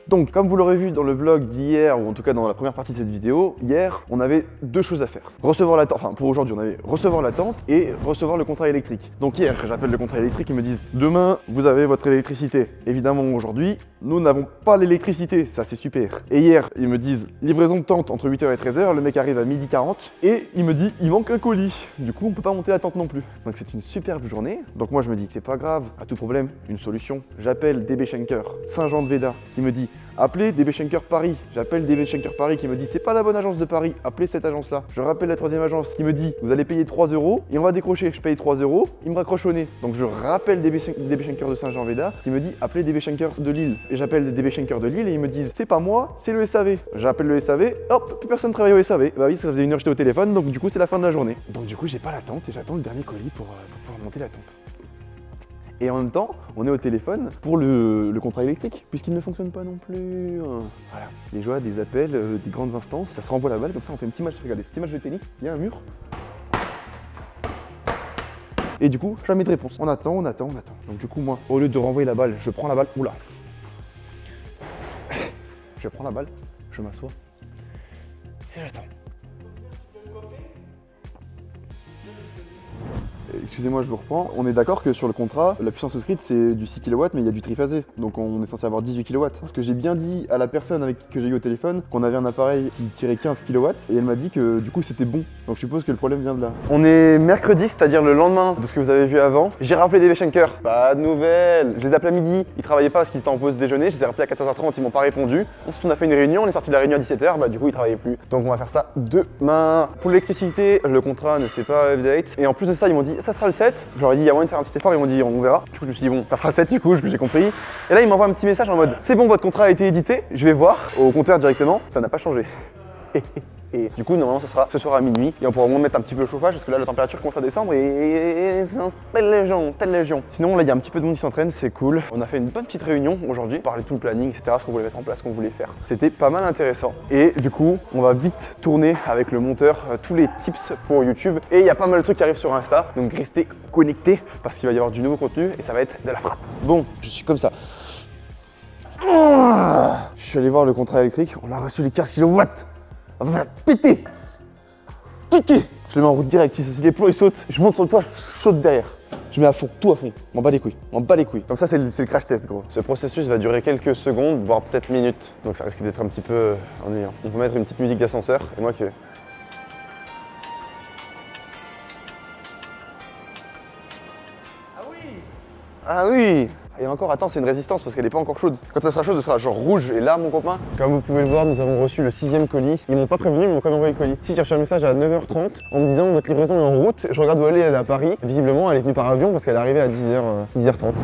Donc, comme vous l'aurez vu dans le vlog d'hier, ou en tout cas dans la première partie de cette vidéo, hier, on avait deux choses à faire. Recevoir la tente, enfin pour aujourd'hui, on avait recevoir la tente et recevoir le contrat électrique. Donc hier, j'appelle le contrat électrique, ils me disent « Demain, vous avez votre électricité. » Évidemment, aujourd'hui, nous n'avons pas l'électricité, ça c'est super. Et hier, ils me disent « Livraison de tente entre 8h et 13h », le mec arrive à 12h40 et il me dit « Il manque un colis. » Du coup, on peut pas monter la tente non plus. Donc c'est une superbe journée. Donc moi, je me dis « C'est pas grave, à tout problème, une solution. » J'appelle DB Schenker, Saint-Jean-de-Véda, qui me dit « Appelez DB Schenker Paris. » J'appelle DB Schenker Paris qui me dit « C'est pas la bonne agence de Paris, appelez cette agence-là. » Je rappelle la troisième agence qui me dit « Vous allez payer 3 € et on va décrocher. » Je paye 3 €, il me raccroche au nez. Donc je rappelle DB Schenker de Saint-Jean-Véda qui me dit « Appelez DB Schenker de Lille. » Et j'appelle DB Schenker de Lille et ils me disent « C'est pas moi, c'est le SAV. » J'appelle le SAV, hop, plus personne travaille au SAV. Bah oui, ça faisait 1 heure que j'étais au téléphone, donc du coup c'est la fin de la journée. Donc du coup j'ai pas la tente et j'attends le dernier colis pour pouvoir monter la tente. Et en même temps, on est au téléphone pour le contrat électrique, puisqu'il ne fonctionne pas non plus. Voilà, les joies, des appels, des grandes instances, ça se renvoie la balle, comme ça on fait un petit match, regardez, petit match de tennis, il y a un mur. Et du coup, jamais de réponse. On attend, on attend, on attend. Donc du coup, moi, au lieu de renvoyer la balle, je prends la balle, oula. Je prends la balle, je m'assois, et j'attends. Excusez-moi, je vous reprends. On est d'accord que sur le contrat, la puissance souscrite c'est du 6 kW, mais il y a du triphasé. Donc on est censé avoir 18 kW. Parce que j'ai bien dit à la personne que j'ai eu au téléphone qu'on avait un appareil qui tirait 15 kW et elle m'a dit que du coup c'était bon. Donc je suppose que le problème vient de là. On est mercredi, c'est-à-dire le lendemain de ce que vous avez vu avant. J'ai rappelé DB Schenker. Pas de nouvelles. Je les appelé à midi. Ils travaillaient pas parce qu'ils étaient en pause déjeuner. Je les ai rappelés à 14h30, ils m'ont pas répondu. Ensuite on a fait une réunion, on est sorti de la réunion à 17h. Bah du coup ils travaillaient plus. Donc on va faire ça demain. Pour l'électricité, le contrat ne s'est pas update. Et en plus de ça, ils m'ont dit ça sera le 7. Je leur ai dit il y a moyen de faire un petit effort, ils m'ont dit on verra. Du coup je me suis dit bon ça sera le 7 du coup, j'ai compris. Et là ils m'envoient un petit message en mode c'est bon votre contrat a été édité, je vais voir au compteur directement, ça n'a pas changé. Et du coup normalement ce sera ce soir à minuit et on pourra au moins mettre un petit peu le chauffage parce que là la température commence à descendre et c'est un telle légion. Sinon là il y a un petit peu de monde qui s'entraîne, c'est cool. On a fait une bonne petite réunion aujourd'hui, parler de tout le planning, etc. Ce qu'on voulait mettre en place, ce qu'on voulait faire. C'était pas mal intéressant. Et du coup on va vite tourner avec le monteur tous les tips pour YouTube. Et il y a pas mal de trucs qui arrivent sur Insta, donc restez connectés parce qu'il va y avoir du nouveau contenu et ça va être de la frappe. Bon, je suis comme ça. Je suis allé voir le contrat électrique, on a reçu les 15 kW. Va péter! Péter! Je le mets en route direct, si les plombs ils sautent, je monte sur le toit, je saute derrière. Je mets à fond, tout à fond, m'en bats les couilles, m'en bats les couilles. Comme ça c'est le crash test gros. Ce processus va durer quelques secondes, voire peut-être minutes. Donc ça risque d'être un petit peu ennuyant. On peut mettre une petite musique d'ascenseur, et moi qui vais. Ah oui! Ah oui! Et encore, attends, c'est une résistance parce qu'elle n'est pas encore chaude. Quand elle sera chaude, elle sera genre rouge. Et là, mon copain, comme vous pouvez le voir, nous avons reçu le 6e colis. Ils m'ont pas prévenu, mais ils m'ont quand même envoyé le colis. Si j'ai reçu un message à 9h30 en me disant votre livraison est en route, je regarde où elle est à Paris. Visiblement, elle est venue par avion parce qu'elle est arrivée à 10h30.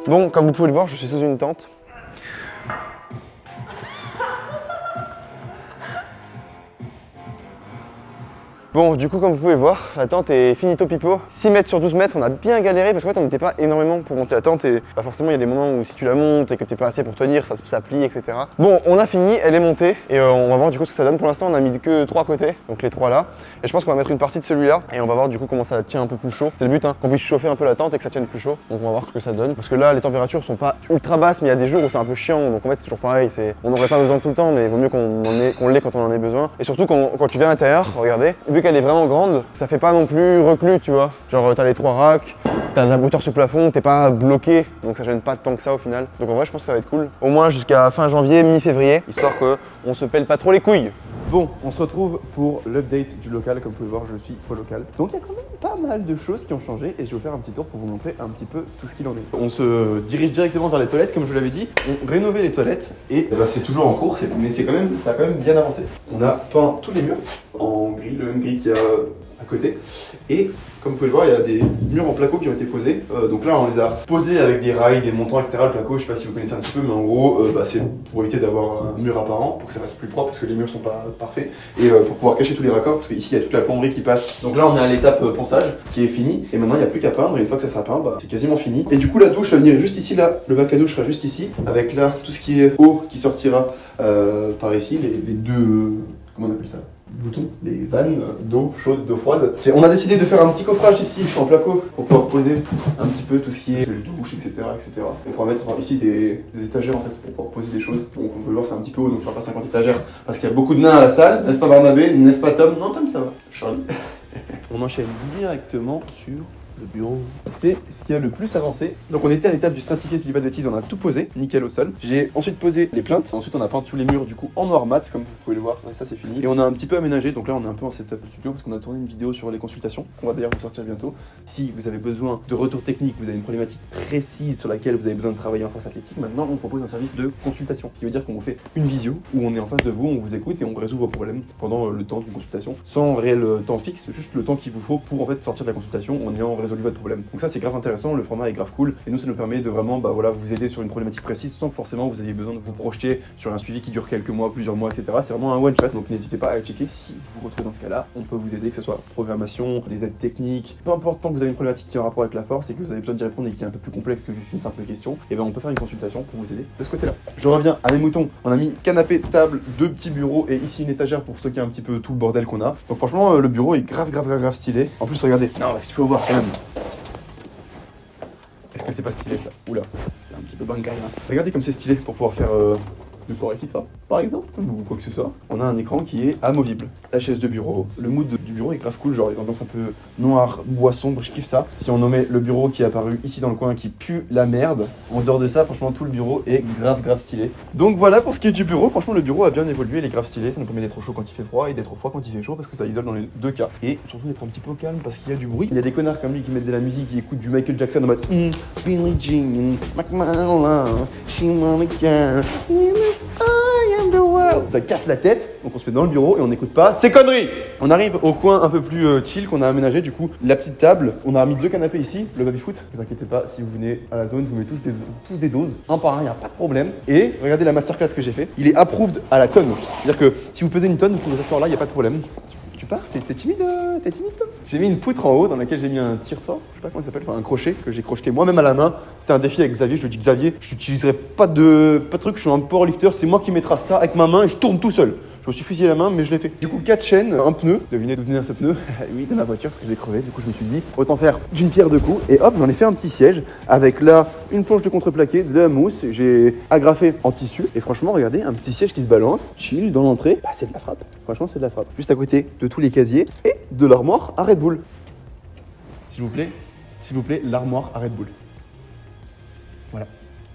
Bon, comme vous pouvez le voir, je suis sous une tente. Bon, du coup, comme vous pouvez voir, la tente est finito pipo. 6 mètres sur 12 mètres, on a bien galéré parce qu'en fait, on n'était pas énormément pour monter la tente et bah, forcément, il y a des moments où si tu la montes et que t'es pas assez pour tenir, ça plie, etc. Bon, on a fini, elle est montée et on va voir du coup ce que ça donne. Pour l'instant, on a mis que 3 côtés, donc les 3 là. Et je pense qu'on va mettre une partie de celui-là et on va voir du coup comment ça tient un peu plus chaud. C'est le but, hein, qu'on puisse chauffer un peu la tente et que ça tienne plus chaud. Donc on va voir ce que ça donne parce que là, les températures sont pas ultra basses, mais il y a des jours où c'est un peu chiant. Donc en fait, c'est toujours pareil. On n'aurait pas besoin tout le temps, mais il vaut mieux qu'on l'ait quand on en ait besoin. Et surtout quand tu viens à l'intérieur, regardez, vu qu'elle est vraiment grande, ça fait pas non plus reclus, tu vois. Genre t'as les 3 racks, t'as de la hauteur sur plafond, t'es pas bloqué, donc ça gêne pas tant que ça au final. Donc en vrai, je pense que ça va être cool. Au moins jusqu'à fin janvier, mi-février, histoire qu'on se pèle pas trop les couilles. Bon, on se retrouve pour l'update du local. Comme vous pouvez voir, je suis au local. Donc il y a quand même pas mal de choses qui ont changé et je vais vous faire un petit tour pour vous montrer un petit peu tout ce qu'il en est. On se dirige directement vers les toilettes, comme je vous l'avais dit. On rénovait les toilettes et bah, c'est toujours en cours, mais ça a quand même bien avancé. On a peint tous les murs en gris, le même gris qu'il y a à côté. Et comme vous pouvez le voir, il y a des murs en placo qui ont été posés. Donc là, on les a posés avec des rails, des montants, etc. Le placo, je sais pas si vous connaissez un petit peu, mais en gros, c'est pour éviter d'avoir un mur apparent, pour que ça reste plus propre, parce que les murs sont pas parfaits, et pour pouvoir cacher tous les raccords, parce qu'ici, il y a toute la plomberie qui passe. Donc là, on est à l'étape ponçage, qui est finie, et maintenant, il n'y a plus qu'à peindre, et une fois que ça sera peint, bah, c'est quasiment fini. Et du coup, la douche va venir juste ici, là, le bac à douche sera juste ici, avec là, tout ce qui est eau qui sortira par ici, les deux... comment on appelle ça ? Boutons, les vannes d'eau chaude, d'eau froide. On a décidé de faire un petit coffrage ici en placo pour pouvoir poser un petit peu tout ce qui est gel douche, etc. Et pour mettre ici des étagères en fait pour pouvoir poser des choses. Donc on peut voir c'est un petit peu haut, donc il n'y aura pas 50 étagères parce qu'il y a beaucoup de nains à la salle. N'est-ce pas Barnabé? N'est-ce pas Tom? Non Tom ça va. Charlie. On enchaîne directement sur le bureau. C'est ce qui a le plus avancé. Donc on était à l'étape du syndiqué, si je dis pas de bêtises, on a tout posé, nickel au sol. J'ai ensuite posé les plaintes, ensuite on a peint tous les murs du coup en noir mat, comme vous pouvez le voir, et ça c'est fini. Et on a un petit peu aménagé, donc là on est un peu en setup studio parce qu'on a tourné une vidéo sur les consultations, on va d'ailleurs vous sortir bientôt. Si vous avez besoin de retour technique, vous avez une problématique précise sur laquelle vous avez besoin de travailler en force athlétique, maintenant on propose un service de consultation, ce qui veut dire qu'on vous fait une visio où on est en face de vous, on vous écoute et on résout vos problèmes pendant le temps d'une consultation, sans réel temps fixe, juste le temps qu'il vous faut pour en fait sortir de la consultation en ayant résolu votre problème. Donc ça c'est grave intéressant, le format est grave cool et nous ça nous permet de vraiment voilà, vous aider sur une problématique précise sans que forcément vous ayez besoin de vous projeter sur un suivi qui dure quelques mois, plusieurs mois, etc. C'est vraiment un one shot, donc n'hésitez pas à aller checker si vous vous retrouvez dans ce cas-là. On peut vous aider, que ce soit programmation, des aides techniques, peu importe tant que vous avez une problématique qui est en rapport avec la force et que vous avez besoin d'y répondre et qui est un peu plus complexe que juste une simple question, et bien on peut faire une consultation pour vous aider de ce côté-là. Je reviens à mes moutons, on a mis canapé, table, 2 petits bureaux et ici une étagère pour stocker un petit peu tout le bordel qu'on a. Donc franchement le bureau est grave stylé. En plus regardez, non parce qu'il faut voir quand même. Est-ce que c'est pas stylé ça? Oula, c'est un petit peu bancal là. Regardez comme c'est stylé pour pouvoir faire une soirée FIFA, par exemple, ou quoi que ce soit. On a un écran qui est amovible. La chaise de bureau, le mood du bureau est grave cool, genre les ambiances un peu noires, bois sombre, je kiffe ça. Si on nommait le bureau qui est apparu ici dans le coin qui pue la merde, en dehors de ça, franchement tout le bureau est grave stylé. Donc voilà pour ce qui est du bureau, franchement le bureau a bien évolué, il est grave stylé, ça nous permet d'être au chaud quand il fait froid et d'être au froid quand il fait chaud parce que ça isole dans les deux cas. Et surtout d'être un petit peu calme parce qu'il y a du bruit. Il y a des connards comme lui qui mettent de la musique, qui écoutent du Michael Jackson en mode Billie Jean, McMahon, she wanna care. Ça casse la tête, donc on se met dans le bureau et on n'écoute pas ces conneries. On arrive au coin un peu plus chill qu'on a aménagé, du coup la petite table, on a mis 2 canapés ici, le baby-foot, ne vous inquiétez pas, si vous venez à la zone, je vous mets tous des doses, un par un, il n'y a pas de problème. Et regardez la masterclass que j'ai fait, il est approved à la tonne, c'est-à-dire que si vous pesez une tonne, vous pouvez s'asseoir là, il n'y a pas de problème. Tu pars? T'es timide toi? J'ai mis une poutre en haut dans laquelle j'ai mis un tire-fort, je sais pas comment ça s'appelle, enfin un crochet que j'ai crocheté moi-même à la main. C'était un défi avec Xavier, je lui dis Xavier, je n'utiliserai pas de truc, je suis un powerlifter, c'est moi qui mettrai ça avec ma main et je tourne tout seul. Je me suis fusillé la main, mais je l'ai fait. Du coup, 4 chaînes, un pneu. Devinez d'où venait ce pneu? Oui, de ma voiture, parce que je l'ai crevé. Du coup, je me suis dit, autant faire d'une pierre deux coups. Et hop, j'en ai fait un petit siège avec là une planche de contreplaqué, de la mousse. J'ai agrafé en tissu. Et franchement, regardez, un petit siège qui se balance, chill dans l'entrée. Bah, c'est de la frappe. Franchement, c'est de la frappe. Juste à côté de tous les casiers et de l'armoire à Red Bull. S'il vous plaît, l'armoire à Red Bull. Voilà.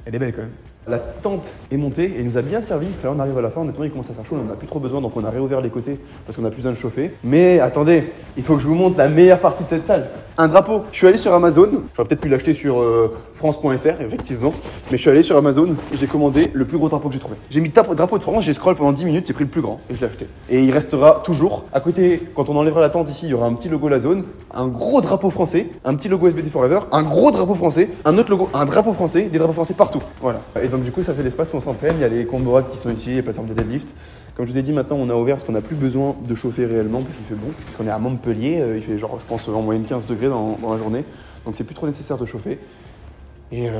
Elle est belle quand même. La tente est montée et nous a bien servi. Là, on arrive à la fin, honnêtement, il commence à faire chaud, on n'en a plus trop besoin, donc on a réouvert les côtés parce qu'on a plus besoin de chauffer. Mais attendez, il faut que je vous montre la meilleure partie de cette salle. Un drapeau. Je suis allé sur Amazon, j'aurais peut-être pu l'acheter sur France.fr, effectivement, mais je suis allé sur Amazon et j'ai commandé le plus gros drapeau que j'ai trouvé. J'ai mis drapeau de France, j'ai scroll pendant 10 minutes, j'ai pris le plus grand et je l'ai acheté. Et il restera toujours. À côté, quand on enlèvera la tente ici, il y aura un petit logo La Zone, un gros drapeau français, un petit logo SBT Forever, un gros drapeau français, un autre logo, un drapeau français, des drapeaux français partout. Voilà. Et donc du coup, ça fait l'espace où on s'entraîne, il y a les comborades qui sont ici, les plateformes de deadlift. Comme je vous ai dit, maintenant on a ouvert parce qu'on n'a plus besoin de chauffer réellement parce qu'il fait bon. Parce qu'on est à Montpellier, il fait genre, je pense, en moyenne 15 degrés dans la journée. Donc c'est plus trop nécessaire de chauffer. Et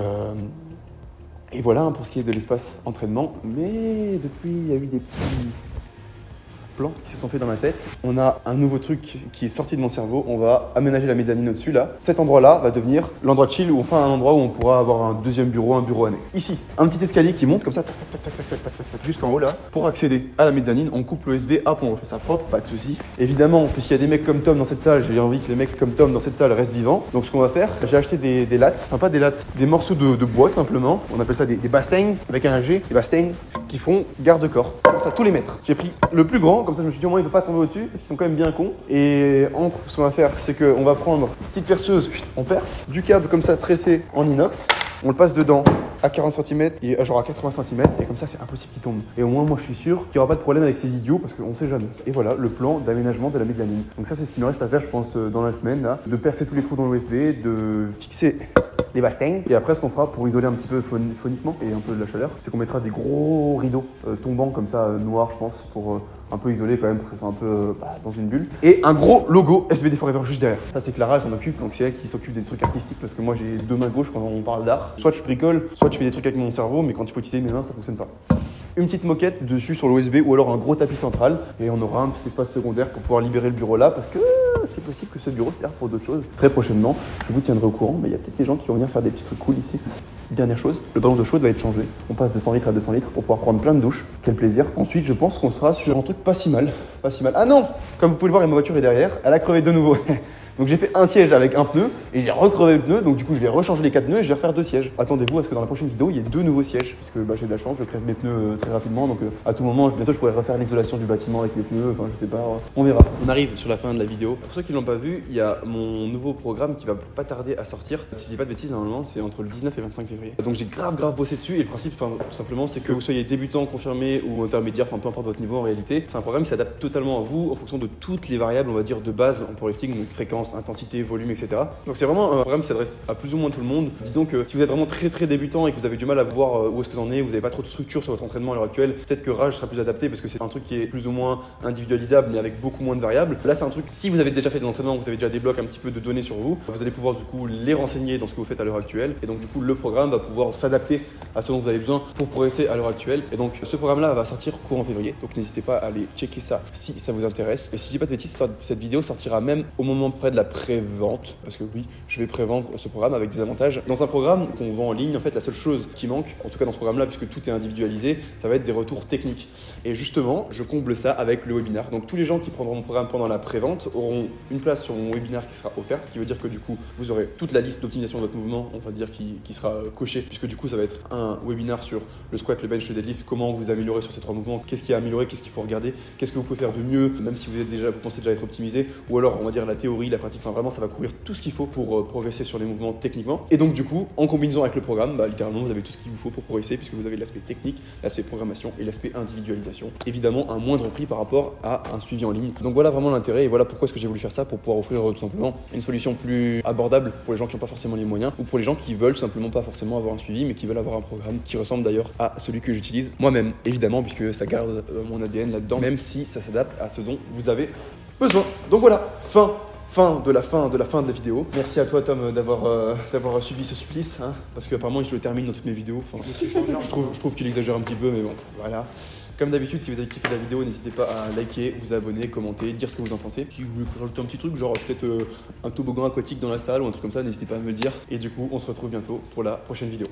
voilà hein, pour ce qui est de l'espace entraînement. Mais depuis, il y a eu des petits plans qui se sont faits dans ma tête. On a un nouveau truc qui est sorti de mon cerveau. On va aménager la mezzanine au-dessus là. Cet endroit-là va devenir l'endroit chill ou enfin un endroit où on pourra avoir un deuxième bureau, un bureau annexe. Ici, un petit escalier qui monte comme ça, tac, tac, tac, tac, tac, tac, tac, tac, jusqu'en haut là. Pour accéder à la mezzanine, on coupe l'OSB, hop, on refait ça propre, pas de souci. Évidemment, puisqu'il y a des mecs comme Tom dans cette salle, j'ai envie que les mecs comme Tom dans cette salle restent vivants. Donc ce qu'on va faire, j'ai acheté des lattes, enfin pas des lattes, des morceaux de bois tout simplement. On appelle ça des bastaignes avec un G, des bastaignes qui font garde-corps. Comme ça, tous les mètres. J'ai pris le plus grand, comme ça je me suis dit au moins il ne peut pas tomber au-dessus, parce qu'ils sont quand même bien cons. Et entre, ce qu'on va faire, c'est qu'on va prendre une petite perceuse, on perce, du câble comme ça tressé en inox, on le passe dedans à 40 cm et genre à 80 cm, et comme ça c'est impossible qu'il tombe. Et au moins moi je suis sûr qu'il n'y aura pas de problème avec ces idiots parce qu'on sait jamais. Et voilà le plan d'aménagement de la mezzanine. Donc ça c'est ce qu'il nous reste à faire je pense dans la semaine là, de percer tous les trous dans l'OSB, de fixer les bastaignes. Et après ce qu'on fera pour isoler un petit peu phoniquement et un peu de la chaleur, c'est qu'on mettra des gros rideaux tombants comme ça noirs je pense pour un peu isolé quand même pour que ce soit un peu dans une bulle. Et un gros logo SVD Forever juste derrière. Ça c'est Clara, elle s'en occupe, donc c'est elle qui s'occupe des trucs artistiques parce que moi j'ai deux mains gauches quand on parle d'art. Soit je bricole, soit je fais des trucs avec mon cerveau, mais quand il faut utiliser mes mains ça fonctionne pas. Une petite moquette dessus sur l'OSB ou alors un gros tapis central et on aura un petit espace secondaire pour pouvoir libérer le bureau là parce que c'est possible que ce bureau serve pour d'autres choses. Très prochainement, je vous tiendrai au courant, mais il y a peut-être des gens qui vont venir faire des petits trucs cool ici. Dernière chose, le ballon d'eau chaude va être changé. On passe de 100 litres à 200 litres pour pouvoir prendre plein de douches. Quel plaisir. Ensuite, je pense qu'on sera sur un truc pas si mal. Pas si mal. Ah non! Comme vous pouvez le voir, ma voiture est derrière. Elle a crevé de nouveau. Donc j'ai fait un siège avec un pneu et j'ai recrevé le pneu, donc du coup je vais rechanger les 4 pneus et je vais refaire 2 sièges. Attendez-vous à ce que dans la prochaine vidéo il y ait 2 nouveaux sièges, parce que j'ai de la chance, je crève mes pneus très rapidement, donc à tout moment bientôt je pourrais refaire l'isolation du bâtiment avec les pneus, enfin je sais pas, on verra. On arrive sur la fin de la vidéo. Pour ceux qui l'ont pas vu, il y a mon nouveau programme qui va pas tarder à sortir. Si je dis pas de bêtises, normalement c'est entre le 19 et 25 février. Donc j'ai grave bossé dessus et le principe, tout simplement, c'est que vous soyez débutant, confirmé ou intermédiaire, enfin peu importe votre niveau en réalité, c'est un programme qui s'adapte totalement à vous en fonction de toutes les variables, on va dire de base en powerlifting, donc fréquence, intensité, volume, etc. Donc c'est vraiment un programme qui s'adresse à plus ou moins tout le monde. Disons que si vous êtes vraiment très débutant et que vous avez du mal à voir où est-ce que vous en êtes, vous n'avez pas trop de structure sur votre entraînement à l'heure actuelle, peut-être que Rage sera plus adapté parce que c'est un truc qui est plus ou moins individualisable mais avec beaucoup moins de variables. Là c'est un truc, si vous avez déjà fait des entraînements, vous avez déjà des blocs un petit peu de données sur vous, vous allez pouvoir du coup les renseigner dans ce que vous faites à l'heure actuelle et donc du coup le programme va pouvoir s'adapter à ce dont vous avez besoin pour progresser à l'heure actuelle. Et donc ce programme là va sortir courant février, donc n'hésitez pas à aller checker ça si ça vous intéresse. Et si je dis pas de bêtises, cette vidéo sortira même au moment près de la pré-vente parce que oui, je vais prévendre ce programme avec des avantages. Dans un programme qu'on vend en ligne, en fait, la seule chose qui manque, en tout cas dans ce programme-là, puisque tout est individualisé, ça va être des retours techniques. Et justement, je comble ça avec le webinaire. Donc tous les gens qui prendront mon programme pendant la prévente auront une place sur mon webinaire qui sera offerte, ce qui veut dire que du coup, vous aurez toute la liste d'optimisation de votre mouvement, on va dire, qui sera cochée, puisque du coup, ça va être un webinaire sur le squat, le bench, le deadlift, comment vous améliorer sur ces 3 mouvements, qu'est-ce qui est amélioré, qu'est-ce qu'il faut regarder, qu'est-ce que vous pouvez faire de mieux, même si vous pensez déjà être optimisé, ou alors on va dire la théorie, la pratique, enfin vraiment, ça va couvrir tout ce qu'il faut pour progresser sur les mouvements techniquement. Et donc du coup, en combinaison avec le programme, littéralement vous avez tout ce qu'il vous faut pour progresser puisque vous avez l'aspect technique, l'aspect programmation et l'aspect individualisation. Évidemment, un moindre prix par rapport à un suivi en ligne. Donc voilà vraiment l'intérêt et voilà pourquoi est-ce que j'ai voulu faire ça, pour pouvoir offrir tout simplement une solution plus abordable pour les gens qui n'ont pas forcément les moyens ou pour les gens qui veulent tout simplement pas forcément avoir un suivi mais qui veulent avoir un programme qui ressemble d'ailleurs à celui que j'utilise moi-même, évidemment, puisque ça garde mon ADN là-dedans, même si ça s'adapte à ce dont vous avez besoin. Donc voilà, fin de la vidéo. Merci à toi Tom d'avoir subi ce supplice, hein, parce qu'apparemment je le termine dans toutes mes vidéos. Enfin, je trouve qu'il exagère un petit peu, mais bon, voilà. Comme d'habitude, si vous avez kiffé la vidéo, n'hésitez pas à liker, vous abonner, commenter, dire ce que vous en pensez. Si vous voulez rajouter un petit truc, genre peut-être un toboggan aquatique dans la salle ou un truc comme ça, n'hésitez pas à me le dire. Et du coup, on se retrouve bientôt pour la prochaine vidéo.